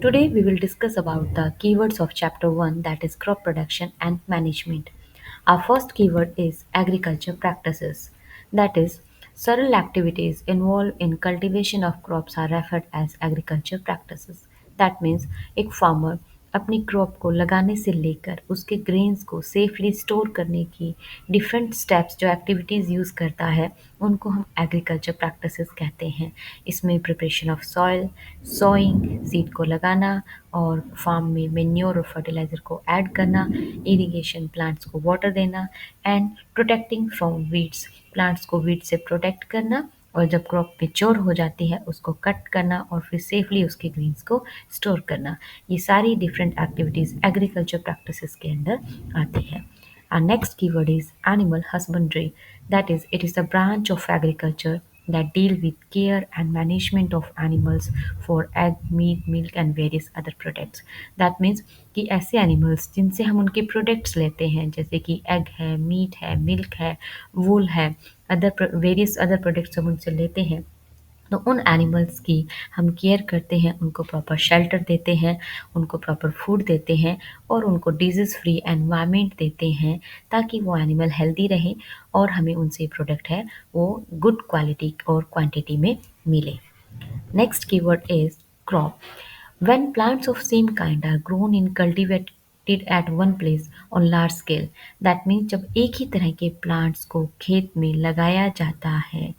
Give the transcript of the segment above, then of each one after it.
Today we will discuss about the keywords of chapter 1, that is crop production and management. Our first keyword is agriculture practices. That is, several activities involved in cultivation of crops are referred as agriculture practices. That means एक farmer अपनी crop को लगाने से लेकर उसके grains को safely store करने की डिफरेंट स्टेप्स जो एक्टिविटीज़ यूज़ करता है उनको हम एग्रीकल्चर प्रैक्टिसेस कहते हैं। इसमें preparation of soil, sowing, seed को लगाना और फार्म में मेन्योर और फर्टिलाइज़र को ऐड करना, इरिगेशन, प्लांट्स को वाटर देना and protecting from weeds, plants को वीड से प्रोटेक्ट करना और जब क्रॉप मैच्योर हो जाती है उसको कट करना और फिर सेफली उसके ग्रेन्स को स्टोर करना। ये सारी डिफरेंट एक्टिविटीज़ एग्रीकल्चर प्रैक्टिसेस के अंदर आती है। Our next keyword is animal husbandry. That is, it is a branch of agriculture that deal with care and management of animals for egg, meat, milk and various other products. That means कि ऐसे animals जिनसे हम उनके products लेते हैं जैसे कि egg है, मीट है, मिल्क है, वूल है, अदर वेरियस अदर प्रोडक्ट्स हम उनसे लेते हैं, तो उन एनिमल्स की हम केयर करते हैं, उनको प्रॉपर शेल्टर देते हैं, उनको प्रॉपर फूड देते हैं और उनको डिजीज़ फ्री एनवायरनमेंट देते हैं ताकि वो एनिमल हेल्दी रहें और हमें उनसे प्रोडक्ट है वो गुड क्वालिटी और क्वांटिटी में मिले। Next keyword is crop. When plants of same kind are grown in cultivated at one place on large scale, that means जब एक ही तरह के प्लांट्स को खेत में लगाया जाता है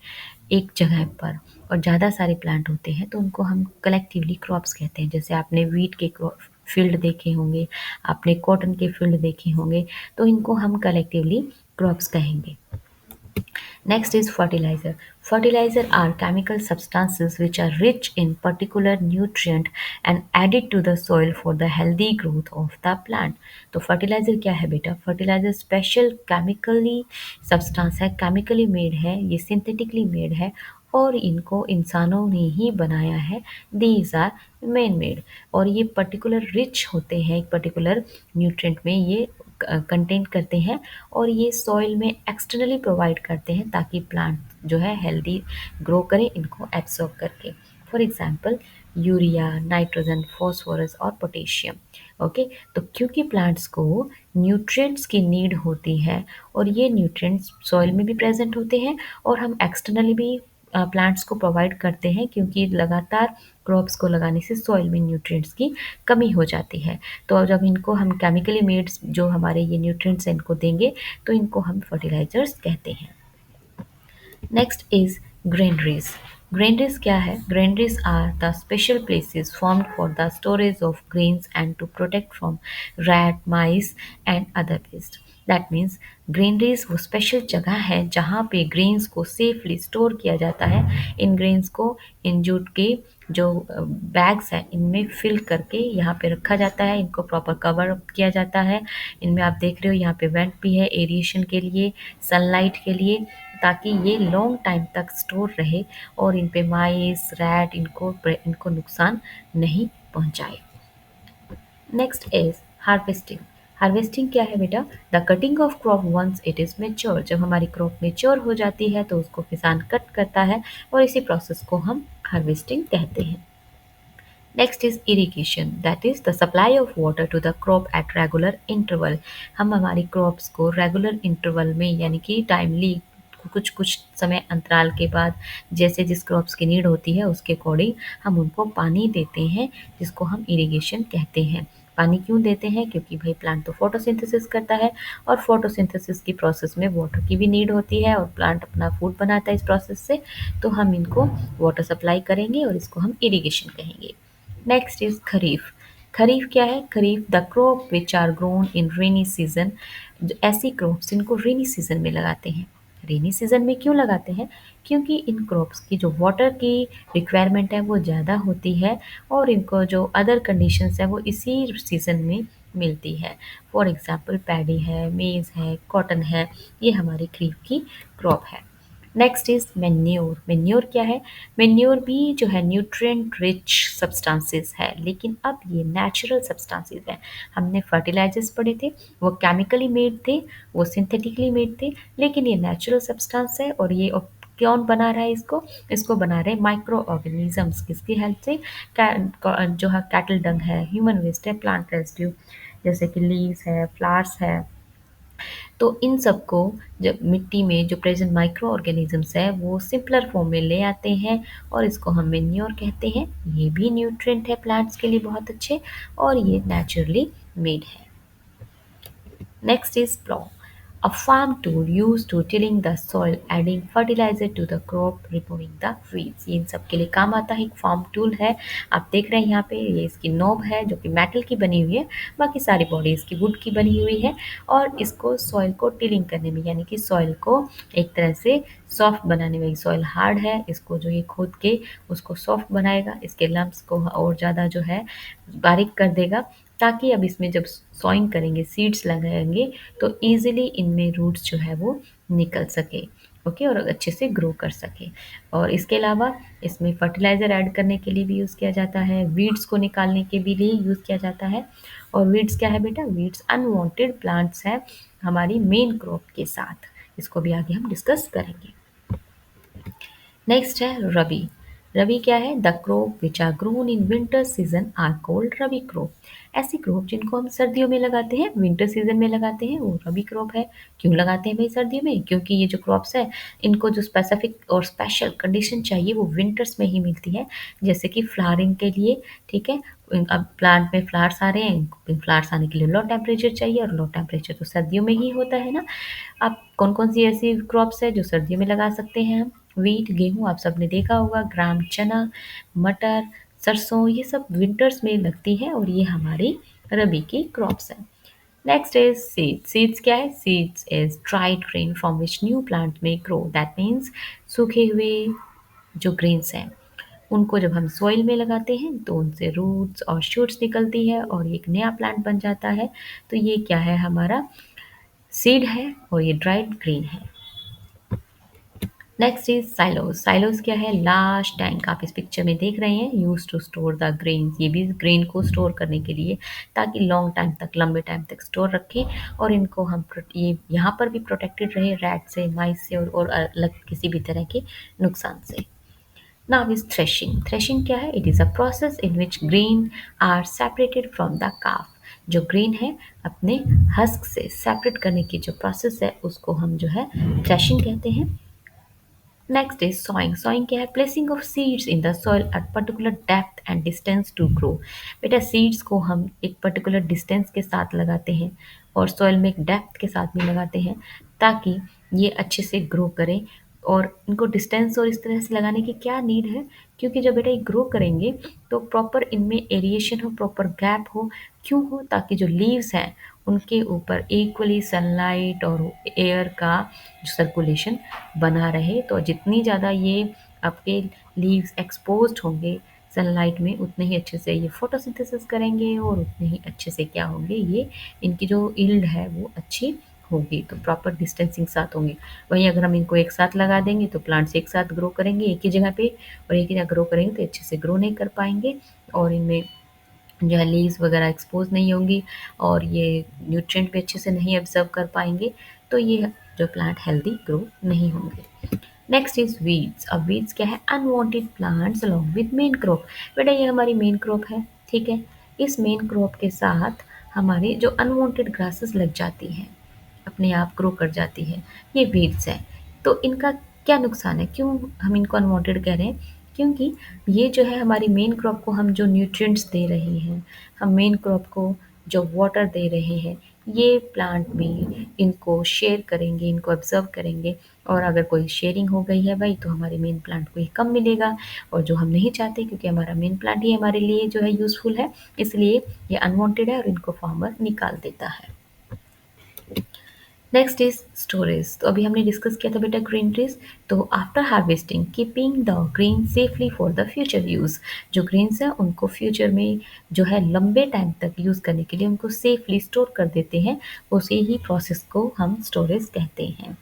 एक जगह पर और ज़्यादा सारे प्लांट होते हैं तो उनको हम कलेक्टिवली क्रॉप्स कहते हैं। जैसे आपने वीट के फील्ड देखे होंगे, आपने कॉटन के फील्ड देखे होंगे, तो इनको हम कलेक्टिवली क्रॉप्स कहेंगे। Next is fertilizer. Fertilizer are chemical substances which are rich in particular nutrient and added to the soil for the healthy growth of the plant. तो fertilizer क्या है बेटा? Fertilizer special chemically substance है, chemically made है, ये synthetically made है और इनको इंसानों ने ही बनाया है। These are man made और ये पर्टिकुलर रिच होते हैं, एक पर्टिकुलर न्यूट्रिएंट में ये कंटेन करते हैं और ये सॉइल में एक्सटर्नली प्रोवाइड करते हैं ताकि प्लांट जो है हेल्दी ग्रो करें इनको एब्सॉर्ब करके। For example urea, nitrogen, phosphorus और पोटेशियम। ओके, तो क्योंकि प्लांट्स को न्यूट्रिएंट्स की नीड होती है और ये न्यूट्रिएंट्स सॉइल में भी प्रेजेंट होते हैं और हम एक्सटर्नली भी प्लांट्स को प्रोवाइड करते हैं क्योंकि लगातार क्रॉप्स को लगाने से सॉइल में न्यूट्रिएंट्स की कमी हो जाती है। तो जब इनको हम केमिकली मेड जो हमारे ये न्यूट्रिएंट्स इनको देंगे तो इनको हम फर्टिलाइजर्स कहते हैं। Next is granaries. ग्रेनरीज क्या है? Granaries are the special places formed for the storage of grains and to protect from rat, mice and other pest. That means granaries वो स्पेशल जगह है जहाँ पे ग्रेन्स को सेफली स्टोर किया जाता है। इन ग्रेन्स को इन जूट के जो बैग्स हैं इनमें फिल करके यहाँ पे रखा जाता है, इनको प्रॉपर कवर किया जाता है। इनमें आप देख रहे हो यहाँ पे वेंट भी है एरिएशन के लिए, सनलाइट के लिए, ताकि ये लॉन्ग टाइम तक स्टोर रहे और इन पे माइस, रैट इनको नुकसान नहीं पहुँचाए। Next is harvesting. हार्वेस्टिंग क्या है बेटा? The cutting of crop once it is mature. जब हमारी क्रॉप मेच्योर हो जाती है तो उसको किसान कट करता है और इसी प्रोसेस को हम हार्वेस्टिंग कहते हैं। Next is irrigation, that is the supply of water to the crop at regular interval. हम हमारी क्रॉप्स को रेगुलर इंटरवल में यानी कि टाइमली कुछ कुछ समय अंतराल के बाद जैसे जिस क्रॉप्स की नीड होती है उसके अकॉर्डिंग हम उनको पानी देते हैं, जिसको हम इरिगेशन कहते हैं। पानी क्यों देते हैं? क्योंकि भाई प्लांट तो फोटोसिंथेसिस करता है और फोटोसिंथेसिस की प्रोसेस में वाटर की भी नीड होती है और प्लांट अपना फूड बनाता है इस प्रोसेस से, तो हम इनको वाटर सप्लाई करेंगे और इसको हम इरिगेशन कहेंगे। नेक्स्ट इज खरीफ। खरीफ क्या है? Kharif the crop which are grown in rainy season. ऐसी क्रॉप्स जिनको रेनी सीजन में लगाते हैं। रेनी सीजन में क्यों लगाते हैं? क्योंकि इन क्रॉप्स की जो वाटर की रिक्वायरमेंट है वो ज़्यादा होती है और इनको जो अदर कंडीशंस है वो इसी सीजन में मिलती है। फॉर एग्जांपल पैडी है, मेज़ है, कॉटन है, ये हमारी खरीफ की क्रॉप है। Next is manure. मेन्योर क्या है? मेन्योर भी जो है न्यूट्रिएंट रिच सब्सटेंसेस है, लेकिन अब ये नेचुरल सब्सटेंसेस है। हमने फर्टिलाइजर्स पढ़े थे, वो केमिकली मेड थे, वो सिंथेटिकली मेड थे, लेकिन ये नेचुरल सब्सटेंस है और ये कौन बना रहा है इसको? इसको बना रहे हैं माइक्रो ऑर्गेनिजम्स। किसकी हेल्प से? जो है कैटल डंग है, ह्यूमन वेस्ट है, प्लांट रेसिड्यू जैसे कि लीव्स है, फ्लावर्स है। तो इन सबको जब मिट्टी में जो प्रेजेंट माइक्रो ऑर्गेनिजम्स है वो सिंपलर फॉर्म में ले आते हैं और इसको हम मेन्योर कहते हैं। ये भी न्यूट्रिएंट है प्लांट्स के लिए बहुत अच्छे और ये नेचुरली मेड है। Next is plow, a farm tool used to tilling the soil, adding fertilizer to the crop, removing the weeds। ये इन सब के लिए काम आता है। एक फार्म टूल है, आप देख रहे हैं यहाँ पे, ये इसकी नोब है जो कि मेटल की बनी हुई है, बाकी सारी बॉडी इसकी वुड की बनी हुई है और इसको सॉइल को टिलिंग करने में यानी कि सॉइल को एक तरह से सॉफ्ट बनाने में, सॉइल हार्ड है, इसको जो ये खोद के उसको सॉफ्ट बनाएगा, इसके लम्प्स को और ज़्यादा जो है बारीक कर देगा, ताकि अब इसमें जब सॉइंग करेंगे, सीड्स लगाएंगे तो ईजिली इनमें रूट्स जो है वो निकल सके, ओके, और अच्छे से ग्रो कर सके। और इसके अलावा इसमें फर्टिलाइज़र ऐड करने के लिए भी यूज़ किया जाता है, वीड्स को निकालने के भी लिए यूज़ किया जाता है। और वीड्स क्या है बेटा? वीड्स अनवांटेड प्लांट्स हैं हमारी मेन क्रॉप के साथ। इसको भी आगे हम डिस्कस करेंगे। नेक्स्ट है रबी। रबी क्या है? The crop which are grown in winter season are called rabi crop. ऐसी क्रॉप जिनको हम सर्दियों में लगाते हैं, विंटर सीजन में लगाते हैं, वो रबी क्रॉप है। क्यों लगाते हैं भाई सर्दियों में? क्योंकि ये जो क्रॉप्स है इनको जो स्पेसिफिक और स्पेशल कंडीशन चाहिए वो विंटर्स में ही मिलती है, जैसे कि फ्लावरिंग के लिए, ठीक है। अब प्लांट में फ्लावर्स आ रहे हैं, फ्लावर्स आने के लिए लो टेम्परेचर चाहिए और लो टेम्परेचर तो सर्दियों में ही होता है ना। अब कौन कौन सी ऐसी क्रॉप्स है जो सर्दियों में लगा सकते हैं हम? व्हीट, गेहूँ आप सबने देखा होगा, ग्राम चना, मटर, सरसों, ये सब विंटर्स में लगती है और ये हमारी रबी की क्रॉप्स हैं। Next is seeds. सीड्स क्या है? Seeds is dried grain from which new plant में ग्रो। दैट मीन्स सूखे हुए जो ग्रेन्स हैं उनको जब हम सॉइल में लगाते हैं तो उनसे रूट्स और शूट्स निकलती है और एक नया प्लांट बन जाता है। तो ये क्या है? हमारा सीड है और ये ड्राइड ग्रेन है। Next is silos. साइलोस क्या है? लार्ज टैंक, आप इस पिक्चर में देख रहे हैं, use to store the grains. ये भी ग्रेन को स्टोर करने के लिए, ताकि लॉन्ग टाइम तक, लंबे टाइम तक स्टोर रखें और इनको हम ये यहाँ पर भी प्रोटेक्टेड रहे रैट से, माइस से और अलग किसी भी तरह के नुकसान से। Now is threshing. थ्रेशिंग क्या है? It is a process in which grain are separated from the chaff. जो ग्रेन है अपने हस्क से सेपरेट करने की जो प्रोसेस है उसको हम जो है थ्रेशिंग कहते हैं। Next is sawing. सॉइंग क्या है? Placing of seeds in the soil at particular depth and distance to grow. बेटा सीड्स को हम एक पर्टिकुलर डिस्टेंस के साथ लगाते हैं और सॉइल में एक डेप्थ के साथ भी लगाते हैं ताकि ये अच्छे से ग्रो करें। और इनको डिस्टेंस और इस तरह से लगाने की क्या नीड है? क्योंकि जब बेटा ये ग्रो करेंगे तो प्रॉपर इनमें एरिएशन हो, प्रॉपर गैप हो। क्यों हो? ताकि जो लीव्स हैं उनके ऊपर इक्वली सनलाइट और एयर का जो सर्कुलेशन बना रहे। तो जितनी ज़्यादा ये आपके लीव्स एक्सपोज्ड होंगे सनलाइट में उतने ही अच्छे से ये फोटोसिंथेसिस करेंगे और उतने ही अच्छे से क्या होंगे, ये इनकी जो यील्ड है वो अच्छी होगी। तो प्रॉपर डिस्टेंसिंग साथ होंगे। वहीं अगर हम इनको एक साथ लगा देंगे तो प्लांट्स एक साथ ग्रो करेंगे एक ही जगह पे और एक ही जगह ग्रो करेंगे तो अच्छे से ग्रो नहीं कर पाएंगे और इनमें जो है लीव्स वगैरह एक्सपोज नहीं होंगी और ये न्यूट्रिएंट भी अच्छे से नहीं ऑब्जर्व कर पाएंगे। तो ये जो प्लांट हेल्दी ग्रो नहीं होंगे। Next is weeds. अब वीड्स क्या है? Unwanted plants along with main crop. बेटा ये हमारी मेन क्रॉप है, ठीक है। इस मेन क्रॉप के साथ हमारे जो अनवांटेड ग्रासेस लग जाती हैं, अपने आप ग्रो कर जाती है, ये वीड्स हैं। तो इनका क्या नुकसान है? क्यों हम इनको अनवांटेड कह रहे हैं? क्योंकि ये जो है हमारी मेन क्रॉप को हम जो न्यूट्रिएंट्स दे रहे हैं, हम मेन क्रॉप को जो वाटर दे रहे हैं, ये प्लांट भी इनको शेयर करेंगे, इनको ऑब्जर्व करेंगे और अगर कोई शेयरिंग हो गई है भाई तो हमारे मेन प्लांट को ही कम मिलेगा और जो हम नहीं चाहते क्योंकि हमारा मेन प्लांट ही हमारे लिए जो है यूज़फुल है, इसलिए ये अनवांटेड है और इनको फार्मर निकाल देता है। Next is storage. तो अभी हमने डिस्कस किया था बेटा ग्रीन ट्रीज। तो after harvesting keeping the green safely for the future use. जो ग्रीन्स हैं उनको फ्यूचर में जो है लंबे टाइम तक यूज़ करने के लिए उनको सेफली स्टोर कर देते हैं, उसी ही प्रोसेस को हम स्टोरेज कहते हैं।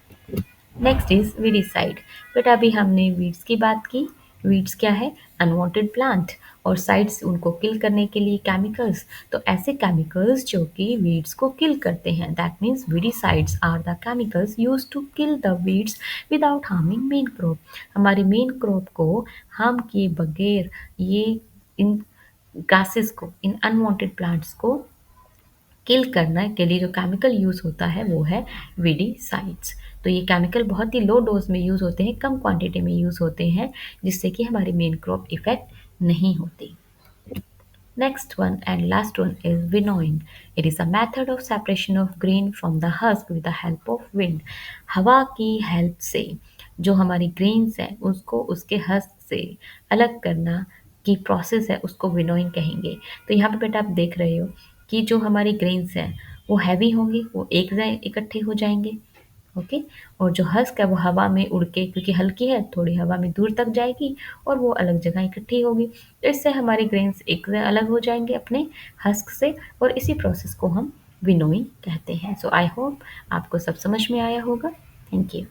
Next is weedicide. बेटा अभी हमने वीड्स की बात की, वीड्स क्या है? Unwanted plant. और साइड्स उनको किल करने के लिए केमिकल्स। तो ऐसे केमिकल्स जो कि वीड्स को किल करते हैं, that means weedicides are the chemicals used to kill the weeds without harming main crop. हमारी मेन क्रॉप को हार्म किए बगैर ये इन गासेस को, इन अनवांटेड प्लांट्स को किल करने के लिए जो केमिकल यूज़ होता है वो है वीडीसाइड्स। तो ये केमिकल बहुत ही लो डोज में यूज़ होते हैं, कम क्वांटिटी में यूज़ होते हैं, जिससे कि हमारी मेन क्रॉप इफेक्ट नहीं होती। Next one and last one is winnowing. It is a method of separation of grain from the husk with the help of wind. हवा की हेल्प से जो हमारी ग्रेन्स हैं उसको उसके हस्क से अलग करना की प्रोसेस है, उसको विनोइंग कहेंगे। तो यहाँ पे बेटा आप देख रहे हो कि जो हमारी ग्रेन्स हैं वो हैवी होंगे, वो एक जगह इकट्ठे हो जाएंगे। ओके। और जो हस्क है वो हवा में उड़ के, क्योंकि हल्की है, थोड़ी हवा में दूर तक जाएगी और वो अलग जगह इकट्ठी होगी। तो इससे हमारे ग्रेन्स एक से अलग हो जाएंगे अपने हस्क से, और इसी प्रोसेस को हम विनोइंग कहते हैं। सो आई होप आपको सब समझ में आया होगा। Thank you.